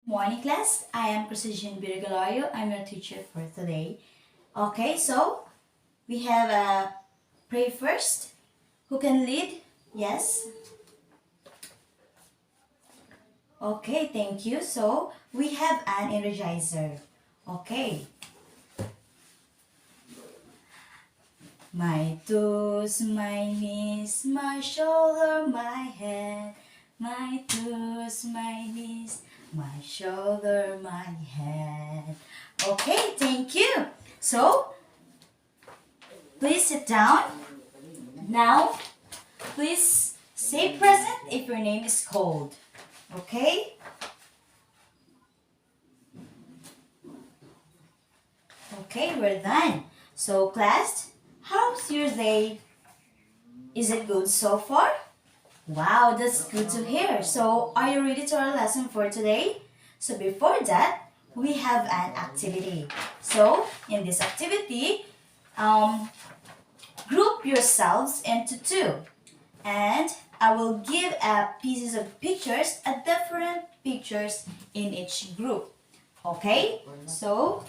Morning class, I am Regalario. I'm your teacher for today. Okay, so we have a pray first. Who can lead? Yes. Okay, thank you. So we have an energizer. Okay. My toes, my knees, my shoulder, my head. My toes, my knees, my shoulder, my head. Okay, thank you. So, please sit down. Now, please say present if your name is called. Okay? Okay, we're done. So, class, how's your day? Is it good so far? Wow, that's good to hear. So, are you ready to our lesson for today? So, before that, we have an activity. So, in this activity, group yourselves into two. And I will give pieces of pictures, different pictures in each group. Okay? So,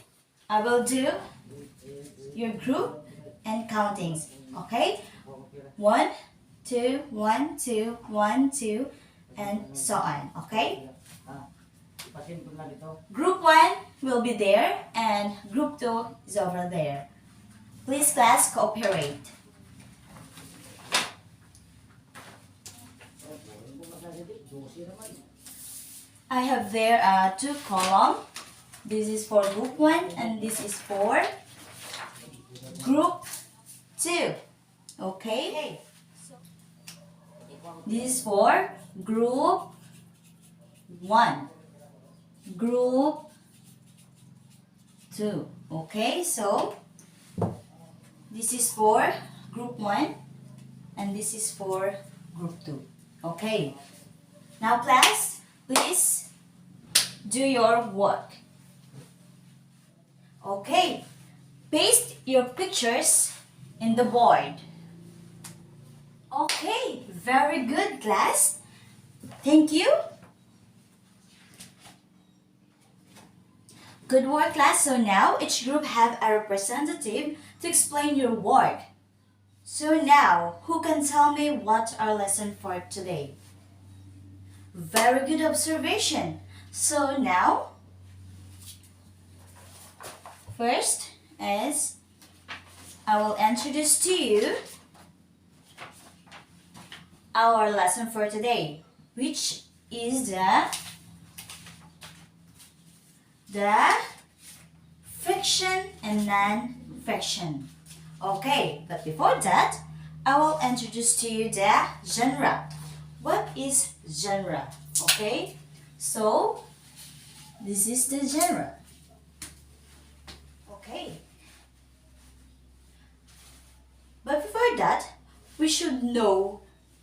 I will do your group and countings. Okay? 1, 2, 1, 2, 1, 2, and so on. Okay? Group 1 will be there and group 2 is over there. Please class cooperate. I have there two columns. This is for group 1 and this is for group 2. Okay? This is for group 1. Group 2. Okay? So, this is for group 1 and this is for group 2. Okay? Now class, please do your work. Okay, paste your pictures in the board. Okay, very good class. Thank you. Good work class. So now each group have a representative to explain your work. So now, who can tell me what our lesson for today? Very good observation. So now, first is I will introduce to you our lesson for today, which is the fiction and non-fiction. Okay, but before that, I will introduce to you the genre. What is genre? Okay, so this is the genre. Okay, but before that, we should know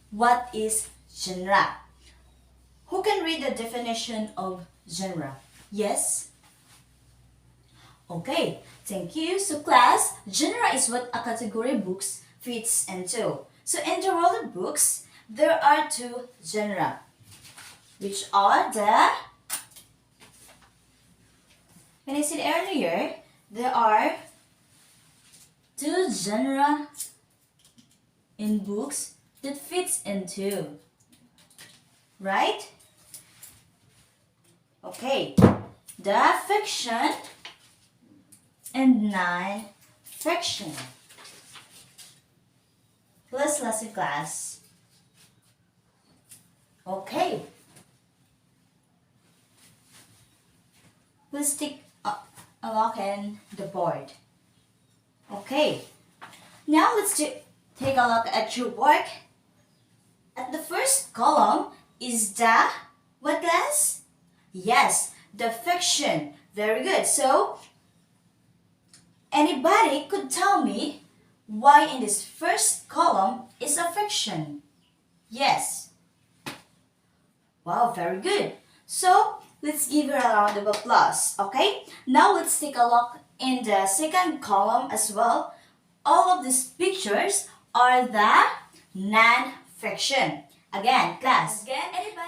what is genre. Who can read the definition of genre? Yes? Okay, thank you. So class, genre is what a category books fits into. So in the world of books, there are two genres, which are when I said earlier, there are two genres in books that fits into, right? Okay, the fiction and non-fiction. Let's listen class. Okay. Please stick a lock in the board. Okay. Now let's take a look at your work. At the first column is the what class? Yes, the fiction. Very good. So, anybody could tell me why in this first column is a fiction? Yes. Wow, very good. So, let's give her a round of applause, okay? Now, let's take a look in the second column as well. All of these pictures are the non-fiction. Again, class,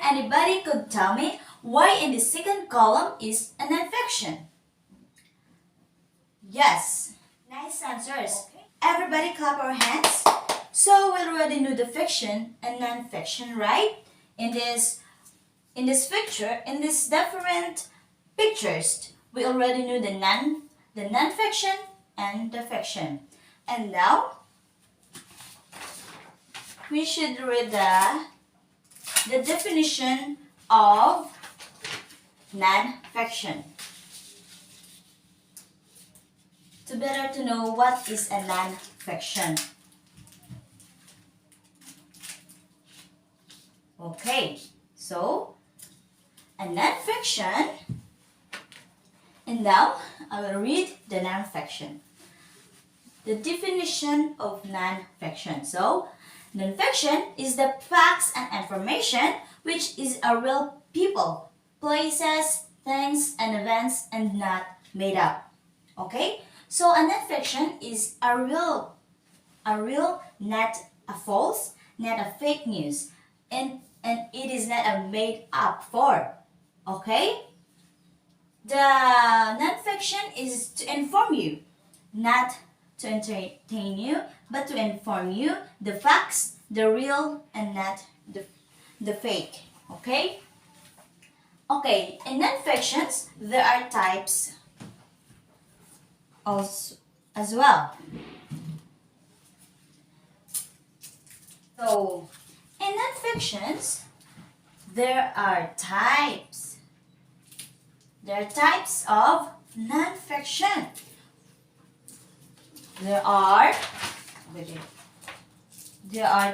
anybody could tell me why in the second column is a non-fiction? Yes. Nice answers. Okay. Everybody clap our hands. So we already knew the fiction and non-fiction, right? In this picture, in these different pictures, we already knew the non-fiction and the fiction. And now we should read the definition of non-fiction. To better to know what is a non-fiction. Okay, so a non-fiction, and now I will read the non-fiction. The definition of non-fiction. So, non-fiction is the facts and information which is a real people, places, things, and events and not made up. Okay? So, a non-fiction is a real, not a false, not a fake news, and it is not a made up for. Okay? The non-fiction is to inform you, not to entertain you, but to inform you the facts, the real, and not the fake. Okay? Okay, in non-fictions, there are types also, as well. So, in non-fictions, there are types. There are types of non-fiction. There are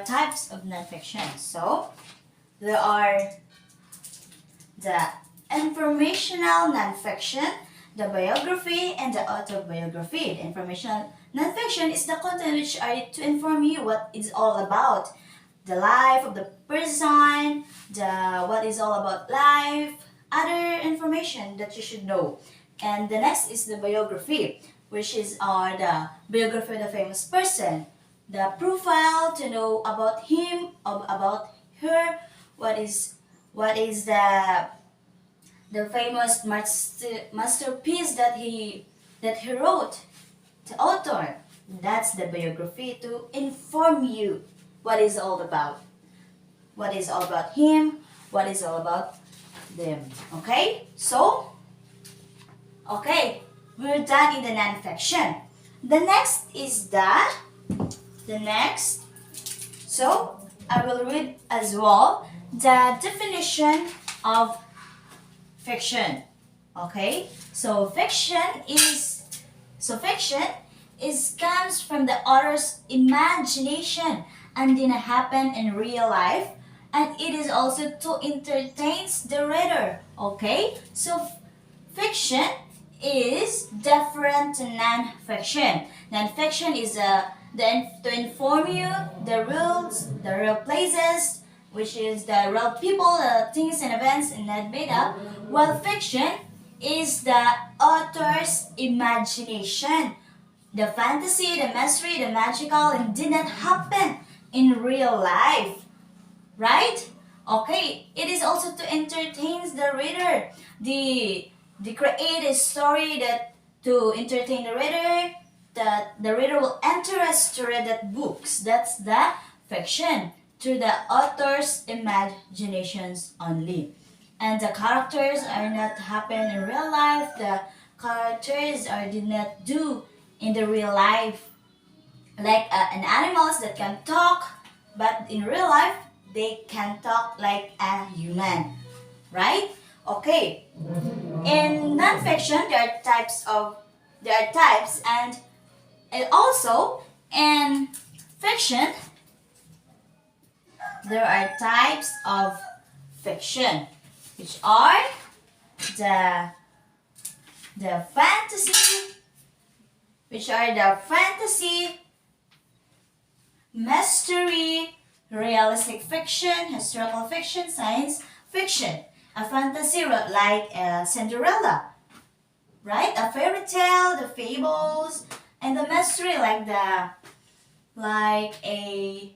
types of non-fiction. So, there are the informational non-fiction, the biography, and the autobiography. The informational non-fiction is the content which are to inform you what it's all about. The life of the person, what is all about life, other information that you should know. And the next is the biography, which is the biography of the famous person. The profile to know about him, about her, what is the famous masterpiece that he wrote, the author. That's the biography to inform you what is all about. What is all about him, what is all about them. Okay? So, okay, we're done in the non-fiction. The next is so I will read as well the definition of fiction. Okay? So fiction comes from the author's imagination and didn't happen in real life, and it is also to entertain the reader. Okay? So fiction is different to non-fiction. Non-fiction is to inform you the rules, the real places, which is the real people, things and events and not made up, while fiction is the author's imagination. The fantasy, the mystery, the magical, and did not happen in real life. Right? Okay, it is also to entertain the reader. The create a story that to entertain the reader, that the reader will interest to read that books. That's the fiction, through the author's imaginations only. And the characters are not happen in real life. The characters did not do in the real life. Like an animals that can talk, but in real life, they can talk like a human. Right? Okay. In non-fiction, there are types and also in fiction, there are types of fiction, which are the fantasy, mystery, realistic fiction, historical fiction, science fiction. A fantasy like Cinderella, right? A fairy tale, the fables, and the mystery like the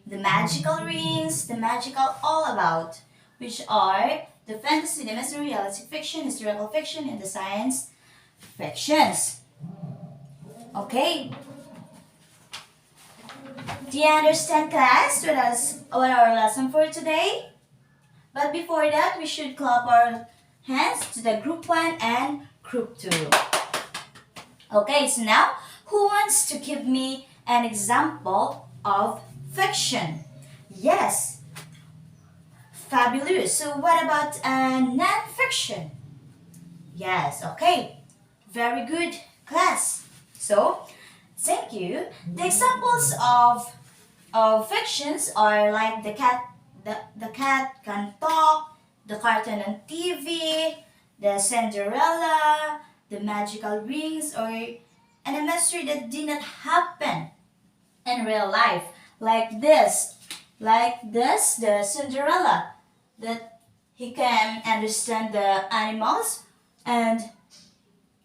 magical rings, the magical all about, which are the fantasy, the mystery, realistic fiction, historical fiction, and the science fictions. Okay. Do you understand, class? What our lesson for today? But before that, we should clap our hands to the group 1 and group 2. Okay, so now, who wants to give me an example of fiction? Yes, fabulous. So what about non-fiction? Yes, okay. Very good, class. So, thank you. The examples of fictions are like the cat can talk, the cartoon on TV, the Cinderella, the magical rings, and a mystery that did not happen in real life. Like this, the Cinderella, that he can understand the animals and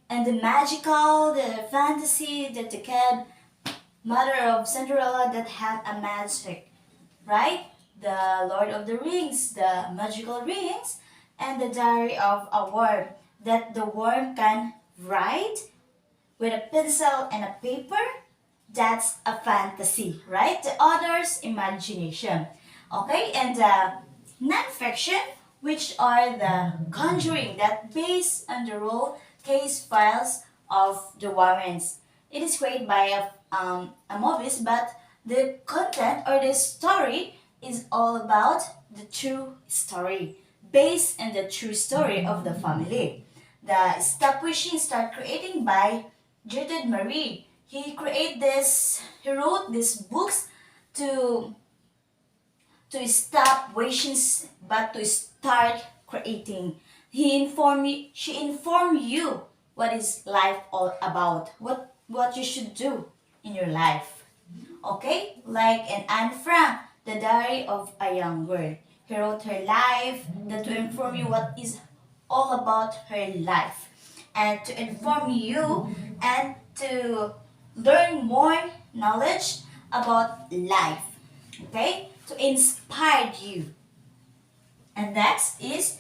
the magical, the fantasy that the cat mother of Cinderella that had a magic, right? The Lord of the Rings, the magical rings, and the diary of a worm that the worm can write with a pencil and a paper. That's a fantasy, right? The author's imagination. Okay, and non-fiction, which are the conjuring that based on the role case files of the Warrens. It is created by a movies, but the content or the story is all about the true story, based on the true story of the family. The Stop Wishing Start Creating by Gertrude Marie. He wrote these books to stop wishing but to start creating. She informed you what is life all about, what you should do in your life. Okay? Like in Anne Frank, The Diary of a Young Girl. He wrote her life to inform you what is all about her life. And to inform you and to learn more knowledge about life. Okay? To inspire you. And next is,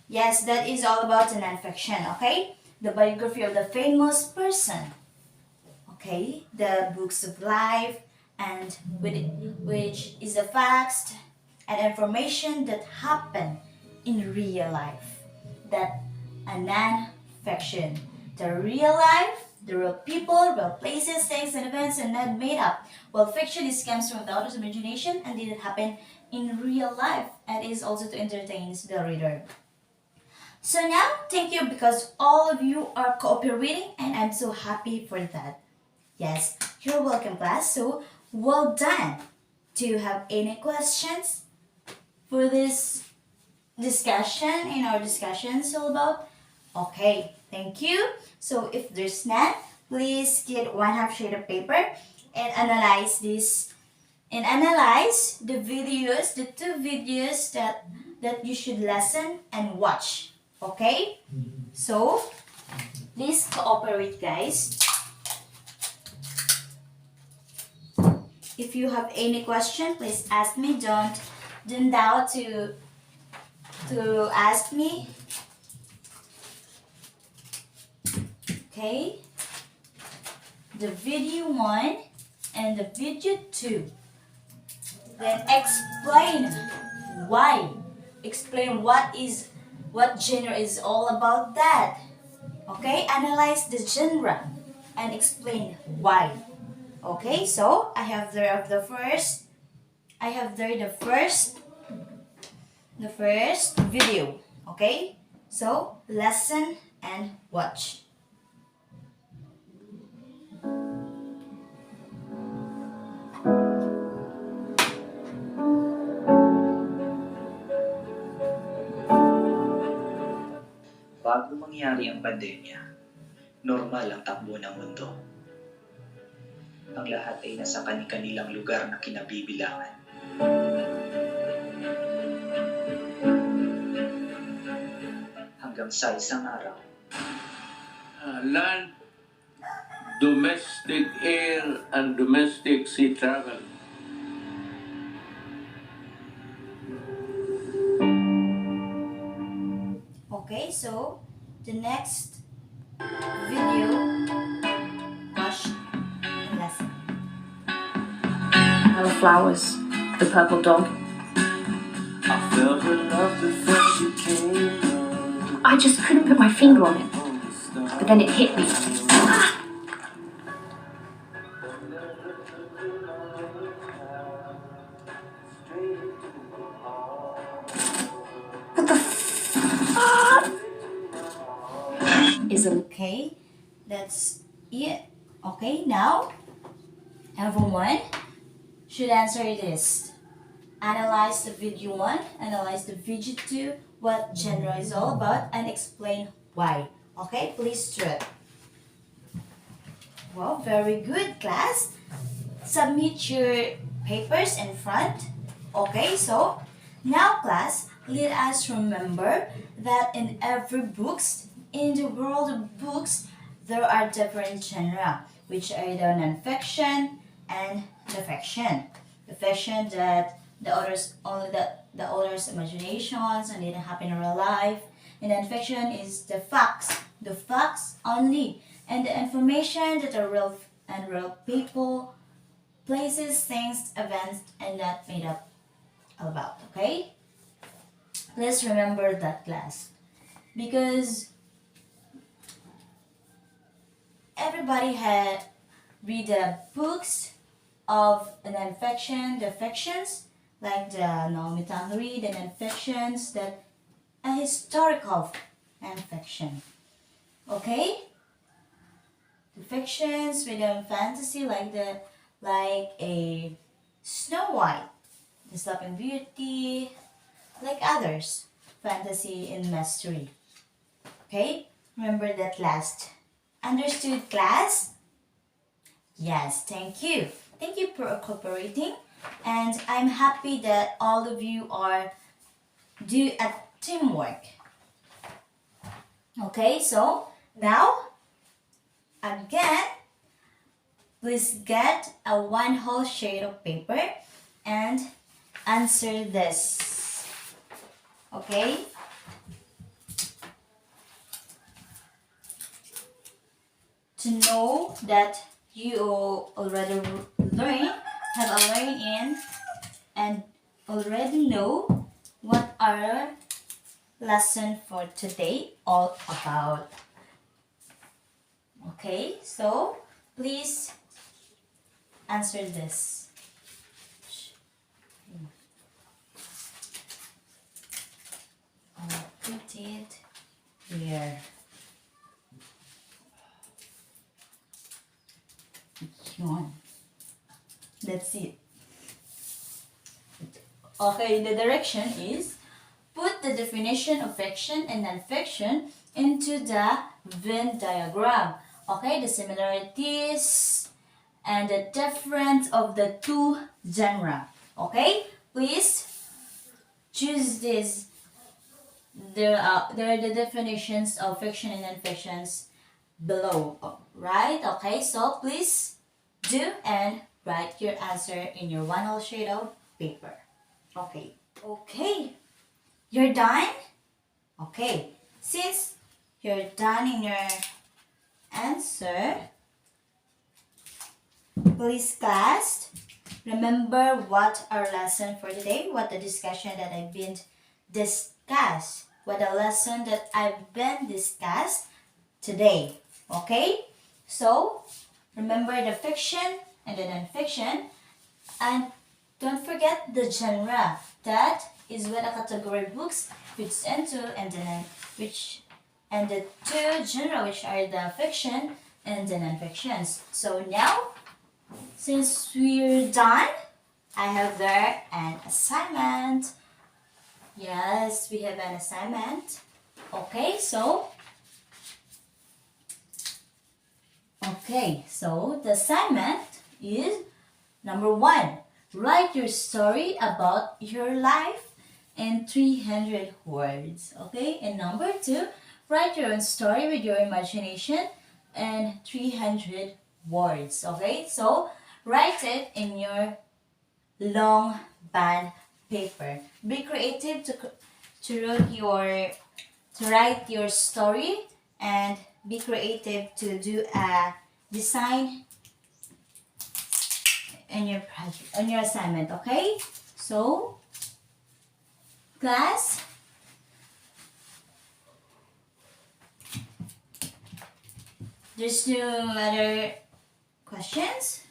yes, that is all about the non-fiction, okay? The biography of the famous person. Okay? The books of life and which is the facts and information that happen in real life. That a non-fiction. The real life, the real people, real places, things, and events are not made up. Well, fiction comes from the author's imagination and didn't happen in real life and is also to entertain the reader. So now, thank you because all of you are cooperating and I'm so happy for that. Yes, you're welcome, class. So, well done. Do you have any questions for this discussion in our discussions all about? Okay, thank you. So if there's none, please get 1/2 sheet of paper and analyze this and analyze the videos, the 2 videos that you should listen and watch. Okay? So please cooperate, guys. If you have any question, please ask me. Don't doubt to ask me. Okay, the video 1 and the video 2. Then explain why. Explain what genre is all about that. Okay, analyze the genre and explain why. Okay, so I have there the first video. Okay, so listen and watch. Bago mangyari ang pandemya, normal ang takbo ng mundo. Ang lahat ay nasa kani-kanilang lugar na kinabibilangan. Hanggang sa isang araw, land, domestic air, and domestic sea travel. so the next video, watch the lesson. Our flowers, the purple dog. I felt her love before she came. I just couldn't put my finger on it, but then it hit me. What the isn't. Okay, that's it. Okay, now everyone should answer this. Analyze the video 1, analyze the video 2, what genre is all about, and explain why. Okay, please do it. Well, very good, class. Submit your papers in front. Okay, so now, class, let us remember that in every books, in the world of books, there are different genre, which are the non-fiction and the fiction. The fiction that the author's only the author's imaginations and didn't happen in real life. And non-fiction is the facts only, and the information that are real and real people, places, things, events, and not made up about. Okay, let's remember that, class, because everybody had read the books of the non-fiction, the fictions, like the Naomi Tanghri, the non-fictions, that a historical non-fiction. Okay, the fictions with a fantasy, like a Snow White, the Sleeping Beauty, like others, fantasy and mystery. Okay, remember that last. Understood, class? Yes, thank you. Thank you for cooperating, and I'm happy that all of you are do a teamwork. Okay, so now again, please get a one whole sheet of paper and answer this. Okay? To know that you already have a learn in, and already know what our lesson for today all about. Okay, so please answer this. I'll put it here. Gean. That's it. Okay, the direction is put the definition of fiction and non-fiction into the Venn diagram. Okay, the similarities and the difference of the two genre. Okay, please choose this. There are the definitions of fiction and non-fictions below, right? Okay, so please do and write your answer in your one whole sheet of paper. Okay. Okay. You're done? Okay. Since you're done in your answer, please, class, remember what our lesson for today, what the discussion that I've been discussed, what the lesson that I've been discussed today. Okay? So, remember the fiction and the non-fiction, and don't forget the genre. That is what a category books fits into, and the two genre, which are the fiction and the non-fictions. So now, since we're done, I have there an assignment. Yes, we have an assignment. Okay, so the assignment is number 1. Write your story about your life in 300 words. Okay, and number 2, write your own story with your imagination in 300 words. Okay, so write it in your long band paper. Be creative to write your to write your story and be creative to do a design in your project, on your assignment, okay? So, class, there's no other questions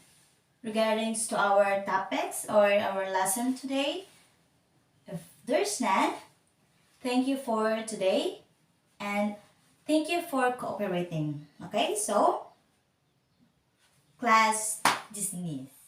regarding to our topics or our lesson today. If there's none, thank you for today and thank you for cooperating. Okay, so class dismissed.